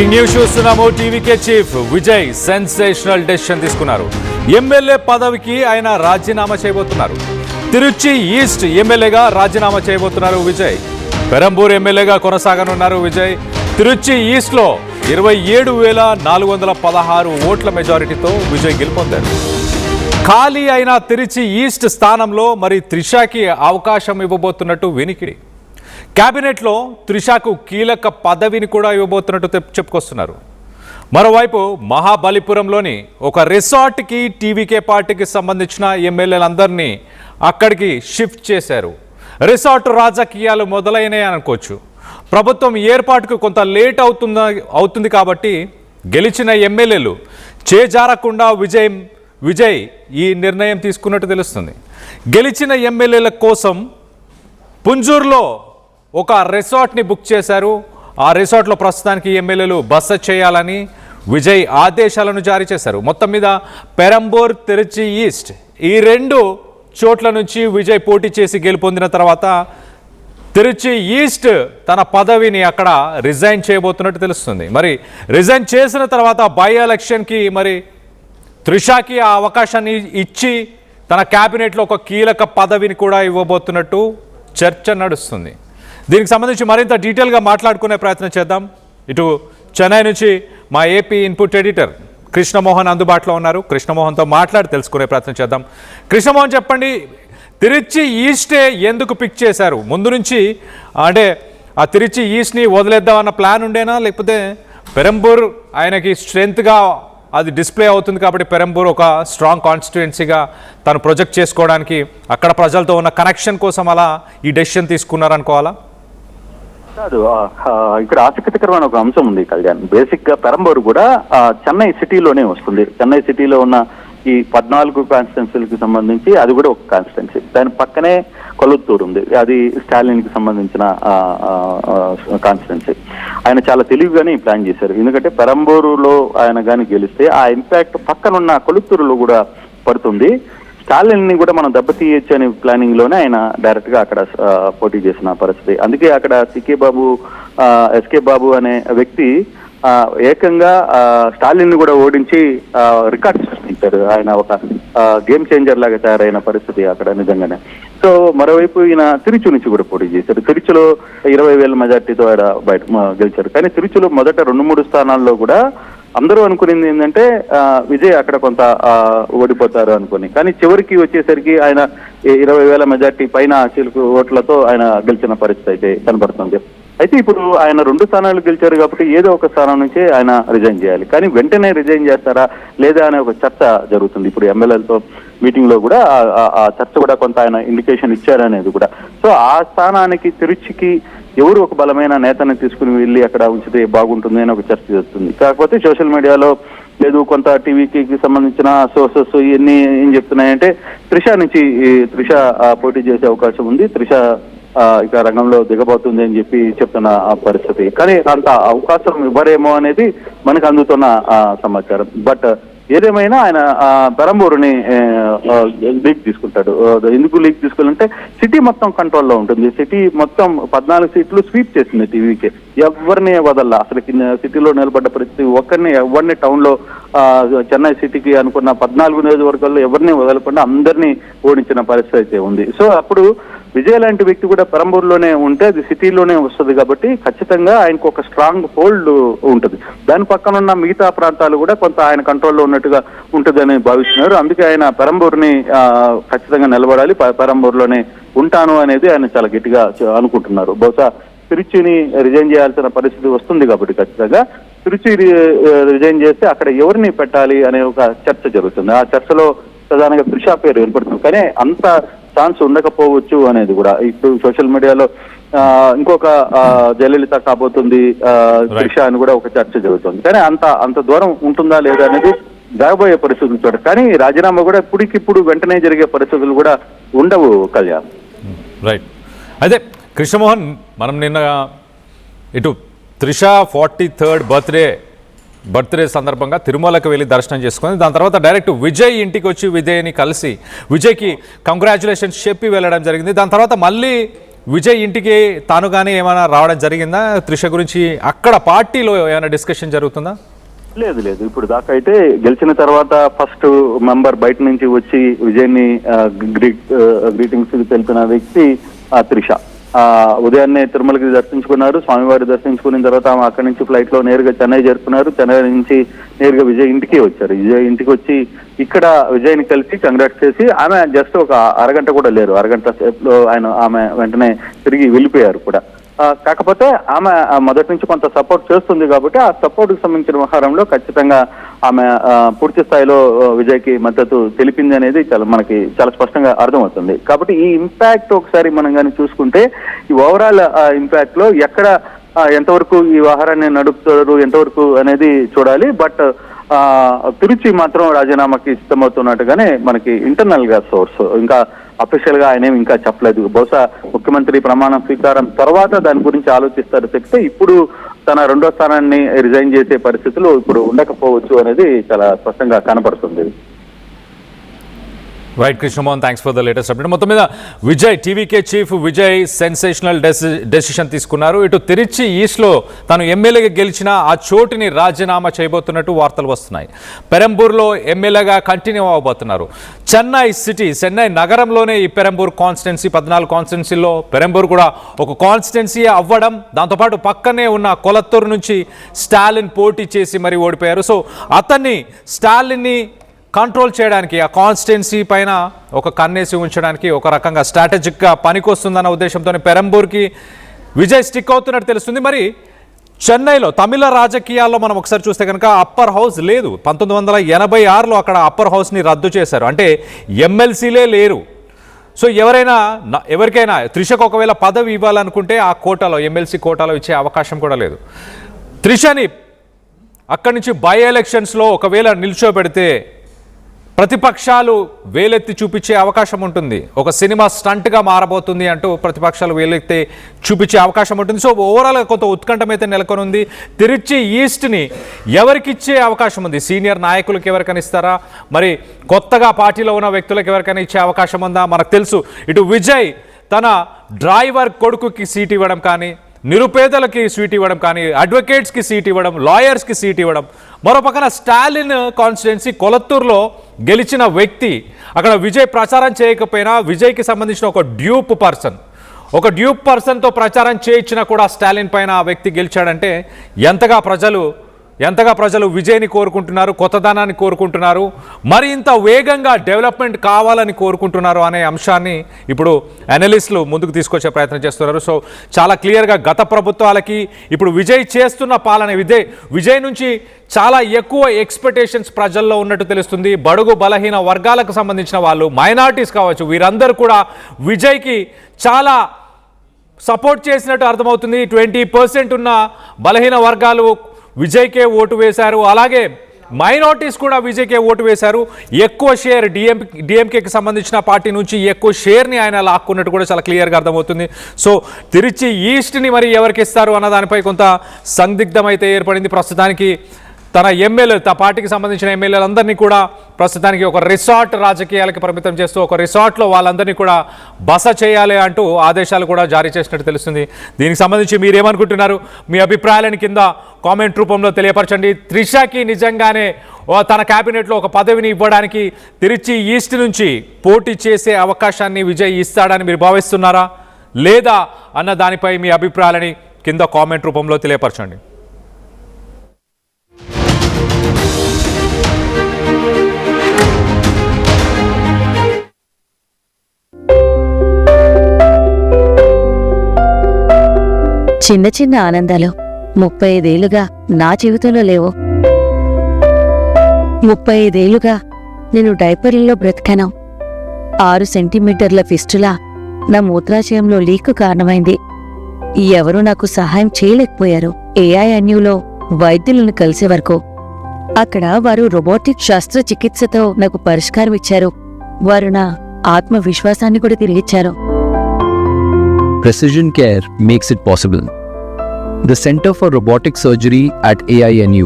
Breaking news చూస్తున్నాము. TVK chief Vijay sensational decision తీసుకున్నారు. MLA పదవికి ఆయన రాజీనామా చేయబోతున్నారు. తిరుచి ఈస్ట్ ఎమ్మెల్యేగా రాజీనామా చేయబోతున్నారు విజయ్. పెరంబూర్ ఎమ్మెల్యేగా కొనసాగనున్నారు విజయ్. తిరుచి ఈస్ట్లో 27,416 ఓట్ల మెజారిటీతో విజయ్ గెలుపొందారు. ఖాళీ అయిన తిరుచి ఈస్ట్ స్థానంలో మరి త్రిషాకి అవకాశం ఇవ్వబోతున్నట్టు వినికిడి. క్యాబినెట్లో త్రిషాకు కీలక పదవిని కూడా ఇవ్వబోతున్నట్టు చెప్పుకొస్తున్నారు. మరోవైపు మహాబలిపురంలోని ఒక రిసార్ట్కి టీవీకే పార్టీకి సంబంధించిన ఎమ్మెల్యేలందరినీ అక్కడికి షిఫ్ట్ చేశారు. రిసార్ట్ రాజకీయాలు మొదలైనాయి అనుకోవచ్చు. ప్రభుత్వం ఏర్పాటుకు కొంత లేట్ అవుతుంది కాబట్టి గెలిచిన ఎమ్మెల్యేలు చేజారకుండా విజయ్ ఈ నిర్ణయం తీసుకున్నట్టు తెలుస్తుంది. గెలిచిన ఎమ్మెల్యేల కోసం పుంజూరులో ఒక రిసార్ట్ని బుక్ చేశారు. ఆ రిసార్ట్లో ప్రస్తుతానికి ఎమ్మెల్యేలు బస చేయాలని విజయ్ ఆదేశాలను జారీ చేశారు. మొత్తం మీద పెరంబూర్, తిరుచి ఈస్ట్ ఈ 2 చోట్ల నుంచి విజయ్ పోటీ చేసి గెలుపొందిన తర్వాత తిరుచి ఈస్ట్ తన పదవిని అక్కడ రిజైన్ చేయబోతున్నట్టు తెలుస్తుంది. మరి రిజైన్ చేసిన తర్వాత బై ఎలక్షన్కి మరి త్రిషాకి ఆ అవకాశాన్ని ఇచ్చి తన క్యాబినెట్లో ఒక కీలక పదవిని కూడా ఇవ్వబోతున్నట్టు చర్చ నడుస్తుంది. దీనికి సంబంధించి మరింత డీటెయిల్గా మాట్లాడుకునే ప్రయత్నం చేద్దాం. ఇటు చెన్నై నుంచి మా ఏపీ ఇన్పుట్ ఎడిటర్ కృష్ణమోహన్ అందుబాటులో ఉన్నారు. కృష్ణమోహన్తో మాట్లాడి తెలుసుకునే ప్రయత్నం చేద్దాం. కృష్ణమోహన్, చెప్పండి, తిరుచి ఈస్టే ఎందుకు పిక్ చేశారు? ముందు నుంచి అంటే ఆ తిరుచి ఈస్ట్ని వదిలేద్దామన్న ప్లాన్ ఉండేనా, లేకపోతే పెరంబూర్ ఆయనకి స్ట్రెంగ్త్గా అది డిస్ప్లే అవుతుంది కాబట్టి పెరంబూర్ ఒక స్ట్రాంగ్ కాన్స్టిట్యుయెన్సీగా తను ప్రొజెక్ట్ చేసుకోవడానికి అక్కడ ప్రజలతో ఉన్న కనెక్షన్ కోసం అలా ఈ డెసిషన్ తీసుకున్నారనుకోవాలా? కాదు, ఇక్కడ ఆసక్తికరమైన ఒక అంశం ఉంది కళ్యాణ్. బేసిక్ గా పెరంబూర్ కూడా చెన్నై సిటీలోనే వస్తుంది. చెన్నై సిటీలో ఉన్న ఈ 14 కాన్స్టిట్యున్సీలకు సంబంధించి అది కూడా ఒక కాన్స్టిట్యున్సీ. దాని పక్కనే కొలుత్తూరు ఉంది, అది స్టాలిన్ కి సంబంధించిన కాన్స్టిట్యున్సీ. ఆయన చాలా తెలివిగానే ప్లాన్ చేశారు. ఎందుకంటే పెరంబూరులో ఆయన కానీ గెలిస్తే ఆ ఇంపాక్ట్ పక్కనున్న కొలుత్తూరులో కూడా పడుతుంది. స్టాలిన్ ని కూడా మనం దెబ్బతీయచ్చు అనే ప్లానింగ్ లోనే ఆయన డైరెక్ట్ గా అక్కడ పోటీ చేసిన పరిస్థితి. అందుకే అక్కడ ఎస్కే బాబు అనే వ్యక్తి ఏకంగా స్టాలిన్ ని కూడా ఓడించి రికార్డ్ సృష్టించారు. ఆయన ఒక గేమ్ చేంజర్ లాగా తయారైన పరిస్థితి అక్కడ నిజంగానే. సో మరోవైపు ఈయన తిరుచి నుంచి కూడా పోటీ చేశారు. తిరుచిలో 20,000 మెజార్టీతో ఆయన బయట గెలిచారు. కానీ తిరుచిలో మొదట 2-3 స్థానాల్లో కూడా అందరూ అనుకునేది ఏంటంటే విజయ్ అక్కడ కొంత ఓడిపోతారు అనుకుని, కానీ చివరికి వచ్చేసరికి ఆయన 20,000 మెజార్టీ పైన చిలుకు ఓట్లతో ఆయన గెలిచిన పరిస్థితి అయితే కనబడుతుంది. అయితే ఇప్పుడు ఆయన 2 స్థానాలు గెలిచారు కాబట్టి ఏదో ఒక స్థానం నుంచి ఆయన రిజైన్ చేయాలి. కానీ వెంటనే రిజైన్ చేస్తారా లేదా అనే ఒక చర్చ జరుగుతుంది. ఇప్పుడు ఎమ్మెల్యేలతో మీటింగ్ లో కూడా ఆ చర్చ కూడా కొంత ఆయన ఇండికేషన్ ఇచ్చారనేది కూడా. సో ఆ స్థానానికి తిరుచికి ఎవరు ఒక బలమైన నేతను తీసుకుని వెళ్ళి అక్కడ ఉంచితే బాగుంటుంది అని ఒక చర్చ జరుగుతుంది. కాకపోతే సోషల్ మీడియాలో లేదు, కొంత టీవీకి సంబంధించిన సోర్సెస్ ఇవన్నీ ఏం చెప్తున్నాయంటే త్రిష పోటీ చేసే అవకాశం ఉంది, త్రిష ఇక రంగంలో దిగబోతుంది అని చెప్పి చెప్తున్న పరిస్థితి. కానీ అంత అవకాశం ఇవ్వరేమో అనేది మనకు అందుతున్న సమాచారం. బట్ ఏదేమైనా ఆయన పెరంబూరుని లీగ్ తీసుకుంటాడు. ఎందుకు లీగ్ తీసుకోవాలంటే సిటీ మొత్తం కంట్రోల్లో ఉంటుంది. సిటీ మొత్తం 14 సీట్లు స్వీప్ చేసింది టీవీకి. ఎవరిని వదల్లా, అసలు సిటీలో నిలబడ్డ పరిస్థితి ఎవరిని టౌన్ లో చెన్నై సిటీకి అనుకున్న 14 నియోజకవర్గాల్లో ఎవరిని వదలకుండా అందరినీ ఓడించిన పరిస్థితి అయితే ఉంది. సో అప్పుడు విజయ్ లాంటి వ్యక్తి కూడా పెరంబూరులోనే ఉంటే అది సిటీలోనే వస్తుంది కాబట్టి ఖచ్చితంగా ఆయనకు ఒక స్ట్రాంగ్ హోల్డ్ ఉంటుంది. దాని పక్కన ఉన్న మిగతా ప్రాంతాలు కూడా కొంత ఆయన కంట్రోల్లో ఉన్నట్టుగా ఉంటుందని భావిస్తున్నారు. అందుకే ఆయన పెరంబూరుని ఖచ్చితంగా నిలబడాలి, పెరంబూరులోనే ఉంటాను అనేది ఆయన చాలా గట్టిగా అనుకుంటున్నారు. బహుశా తిరుచిని రిజైన్ చేయాల్సిన పరిస్థితి వస్తుంది కాబట్టి ఖచ్చితంగా తిరుచి రిజైన్ చేస్తే అక్కడ ఎవరిని పెట్టాలి అనే ఒక చర్చ జరుగుతుంది. ఆ చర్చలో ప్రధానంగా త్రిషా పేరు ఏర్పడుతుంది. కానీ అంత ఛాన్స్ ఉండకపోవచ్చు అనేది కూడా ఇప్పుడు సోషల్ మీడియాలో ఇంకొక జయలలిత కాబోతుంది త్రిష అని కూడా ఒక చర్చ జరుగుతుంది. కానీ అంత దూరం ఉంటుందా లేదా అనేది జరగబోయే పరిస్థితులు చూడ. కానీ రాజీనామా కూడా ఇప్పటికిప్పుడు వెంటనే జరిగే పరిస్థితులు కూడా ఉండవు కళ్యాణ్. రైట్. అయితే కృష్ణమోహన్, మనం నిన్న ఇటు త్రిష 43rd బర్త్డే సందర్భంగా తిరుమలకు వెళ్ళి దర్శనం చేసుకుని దాని తర్వాత డైరెక్ట్ విజయ్ ఇంటికి వచ్చి విజయ్ని కలిసి విజయ్కి కంగ్రాచులేషన్స్ చెప్పి వెళ్ళడం జరిగింది. దాని తర్వాత మళ్ళీ విజయ్ ఇంటికి తానుగానే ఏమైనా రావడం జరిగిందా? త్రిష గురించి అక్కడ పార్టీలో ఏమైనా డిస్కషన్ జరుగుతుందా? లేదు లేదు, ఇప్పుడు దాకా అయితే గెలిచిన తర్వాత ఫస్ట్ మెంబర్ బయట నుంచి వచ్చి విజయ్ని గ్రీటింగ్స్ తెలిపిన వ్యక్తి త్రిష. ఉదయాన్నే తిరుమలకి దర్శించుకున్నారు, స్వామివారి దర్శించుకున్న తర్వాత ఆమె అక్కడి నుంచి ఫ్లైట్ లో నేరుగా చెన్నై చేరుకున్నారు. చెన్నై నుంచి నేరుగా విజయ్ ఇంటికి వచ్చారు. విజయ్ ఇంటికి వచ్చి ఇక్కడ విజయ్ని కలిసి కంగ్రాట్స్ చేసి ఆమె జస్ట్ ఒక అరగంట కూడా లేరు, అరగంట సేపులో ఆమె వెంటనే తిరిగి వెళ్ళిపోయారు కూడా. కాకపోతే ఆమె మొదటి నుంచి కొంత సపోర్ట్ చేస్తుంది కాబట్టి ఆ సపోర్ట్ కి సంబంధించిన వ్యవహారంలో ఖచ్చితంగా ఆమె పూర్తి స్థాయిలో విజయ్కి మద్దతు తెలిపింది అనేది మనకి చాలా స్పష్టంగా అర్థమవుతుంది. కాబట్టి ఈ ఇంపాక్ట్ ఒకసారి మనం కానీ చూసుకుంటే ఈ ఓవరాల్ ఇంపాక్ట్ లో ఎక్కడ ఎంతవరకు ఈ వ్యవహారాన్ని నడుపుతారు ఎంతవరకు అనేది చూడాలి. బట్ తిరుచి మాత్రం రాజీనామాకి సిద్ధమవుతున్నట్టుగానే మనకి ఇంటర్నల్ గా సోర్స్, ఇంకా అఫీషియల్ గా ఆయన ఇంకా చెప్పలేదు. బహుశా ముఖ్యమంత్రి ప్రమాణ స్వీకారం తర్వాత దాని గురించి ఆలోచిస్తారు చెప్తే ఇప్పుడు తన రెండో స్థానాన్ని రిజైన్ చేసే పరిస్థితులు ఇప్పుడు ఉండకపోవచ్చు అనేది చాలా స్పష్టంగా కనపడుతుంది. Right Krishnamohan, thanks for the latest update. మొత్తం మీద Vijay TVK chief Vijay sensational decision తీసుకున్నారు. ఇటు తిరుచి ఈస్ట్లో తాను ఎమ్మెల్యేగా గెలిచిన ఆ చోటుని రాజీనామా చేయబోతున్నట్టు వార్తలు వస్తున్నాయి. పెరంబూర్లో ఎమ్మెల్యేగా కంటిన్యూ అవ్వబోతున్నారు. చెన్నై నగరంలోనే ఈ పెరంబూర్ కాన్స్టిట్యున్సీ 14 కాన్స్టిట్యున్సీల్లో పెరంబూర్ కూడా ఒక కాన్స్టిట్యున్సీ అవ్వడం, దాంతోపాటు పక్కనే ఉన్న కొలత్తూరు నుంచి స్టాలిన్ పోటీ చేసి మరీ ఓడిపోయారు. సో అతన్ని స్టాలిన్ని కంట్రోల్ చేయడానికి ఆ కాన్స్టిట్యున్సీ పైన ఒక కన్నేసి ఉంచడానికి ఒక రకంగా స్ట్రాటజిక్గా పనికొస్తుందన్న ఉద్దేశంతో పెరంబూర్కి విజయ్ స్టిక్ అవుతున్నట్టు తెలుస్తుంది. మరి చెన్నైలో తమిళ రాజకీయాల్లో మనం ఒకసారి చూస్తే కనుక అప్పర్ హౌస్ లేదు. 1986లో అక్కడ అప్పర్ హౌస్ని రద్దు చేశారు, అంటే ఎమ్మెల్సీలే లేరు. సో ఎవరికైనా త్రిషకు ఒకవేళ పదవి ఇవ్వాలనుకుంటే ఆ కోటాలో ఎమ్మెల్సీ కోటాలో ఇచ్చే అవకాశం కూడా లేదు. త్రిషని అక్కడి నుంచి బై ఎలక్షన్స్లో ఒకవేళ నిల్చోబెడితే ప్రతిపక్షాలు వేలెత్తి చూపించే అవకాశం ఉంటుంది. ఒక సినిమా స్టంట్గా మారబోతుంది అంటూ ప్రతిపక్షాలు వేలెత్తి చూపించే అవకాశం ఉంటుంది. సో ఓవరాల్గా కొంత ఉత్కంఠం అయితే నెలకొనుంది. తిరుచి ఈస్ట్ని ఎవరికిచ్చే అవకాశం ఉంది? సీనియర్ నాయకులకు ఎవరికైనా ఇస్తారా, మరి కొత్తగా పార్టీలో ఉన్న వ్యక్తులకు ఎవరికైనా ఇచ్చే అవకాశం ఉందా? మనకు తెలుసు, ఇటు విజయ్ తన డ్రైవర్ కొడుకుకి సీట్ ఇవ్వడం కానీ, నిరుపేదలకి సీట్ ఇవ్వడం కానీ, అడ్వకేట్స్కి సీట్ ఇవ్వడం, లాయర్స్కి సీట్ ఇవ్వడం. మరో పక్కన స్టాలిన్ కాన్స్టిట్యున్సీ కొలత్తూరులో గెలిచిన వ్యక్తి, అక్కడ విజయ్ ప్రచారం చేయకపోయినా విజయ్కి సంబంధించిన ఒక డ్యూప్ పర్సన్తో ప్రచారం చేయించినా కూడా స్టాలిన్ పైన ఆ వ్యక్తి గెలిచాడంటే ఎంతగా ప్రజలు విజయ్ని కోరుకుంటున్నారు, కొత్తదనాన్ని కోరుకుంటున్నారు, మరి ఇంత వేగంగా డెవలప్మెంట్ కావాలని కోరుకుంటున్నారు అనే అంశాన్ని ఇప్పుడు అనలిస్టులు ముందుకు తీసుకొచ్చే ప్రయత్నం చేస్తున్నారు. సో చాలా క్లియర్గా గత ప్రభుత్వాలకి ఇప్పుడు విజయ్ చేస్తున్న పాలన, విజయ్ నుంచి చాలా ఎక్కువ ఎక్స్పెక్టేషన్స్ ప్రజల్లో ఉన్నట్టు తెలుస్తుంది. బడుగు బలహీన వర్గాలకు సంబంధించిన వాళ్ళు, మైనారిటీస్ కావచ్చు, వీరందరూ కూడా విజయ్కి చాలా సపోర్ట్ చేసినట్టు అర్థమవుతుంది. 20% ఉన్న బలహీన వర్గాలు విజయ్కే ఓటు వేశారు, అలాగే మైనారిటీస్ కూడా విజయ్కే ఓటు వేశారు. ఎక్కువ షేర్ డిఎంకేకి సంబంధించిన పార్టీ నుంచి ఎక్కువ షేర్ని ఆయన లాక్కున్నట్టు కూడా చాలా క్లియర్గా అర్థమవుతుంది. సో తిరుచి ఈస్ట్ని మరి ఎవరికి ఇస్తారు అన్న దానిపై కొంత సందిగ్ధం అయితే ఏర్పడింది. ప్రస్తుతానికి తన పార్టీకి సంబంధించిన ఎమ్మెల్యేలందరినీ కూడా ప్రస్తుతానికి ఒక రిసార్ట్ రాజకీయాలకి పరిమితం చేస్తూ ఒక రిసార్ట్లో వాళ్ళందరినీ కూడా బస చేయాలి అంటూ ఆదేశాలు కూడా జారీ చేసినట్టు తెలుస్తుంది. దీనికి సంబంధించి మీరేమనుకుంటున్నారు? మీ అభిప్రాయాలను కింద కామెంట్ రూపంలో తెలియపరచండి. త్రిషకి నిజంగానే తన క్యాబినెట్లో ఒక పదవిని ఇవ్వడానికి తిరుచి ఈస్ట్ నుంచి పోటీ చేసే అవకాశాన్ని విజయ్ ఇస్తాడని మీరు భావిస్తున్నారా లేదా అన్న దానిపై మీ అభిప్రాయాలని కింద కామెంట్ రూపంలో తెలియపరచండి. చిన్న చిన్న ఆనందాలు 35 ఏళ్లుగా నా జీవితంలో లేవు. 35 ఏళ్లుగా నేను డైపర్లలో బ్రతికాను. 6 సెంటీమీటర్ల ఫిస్టులా నా మూత్రాశయంలో లీక్ కారణమైంది. ఎవరూ నాకు సహాయం చేయలేకపోయారు. ఏఐఎన్యూలో వైద్యులను కలిసే వరకు అక్కడ వారు రోబోటిక్ శస్త్రచికిత్సతో నాకు పరిష్కారం ఇచ్చారు. వారు నా ఆత్మవిశ్వాసాన్ని కూడా తిరిగిచ్చారు. Precision care makes it possible. The Center for Robotic Surgery at AINU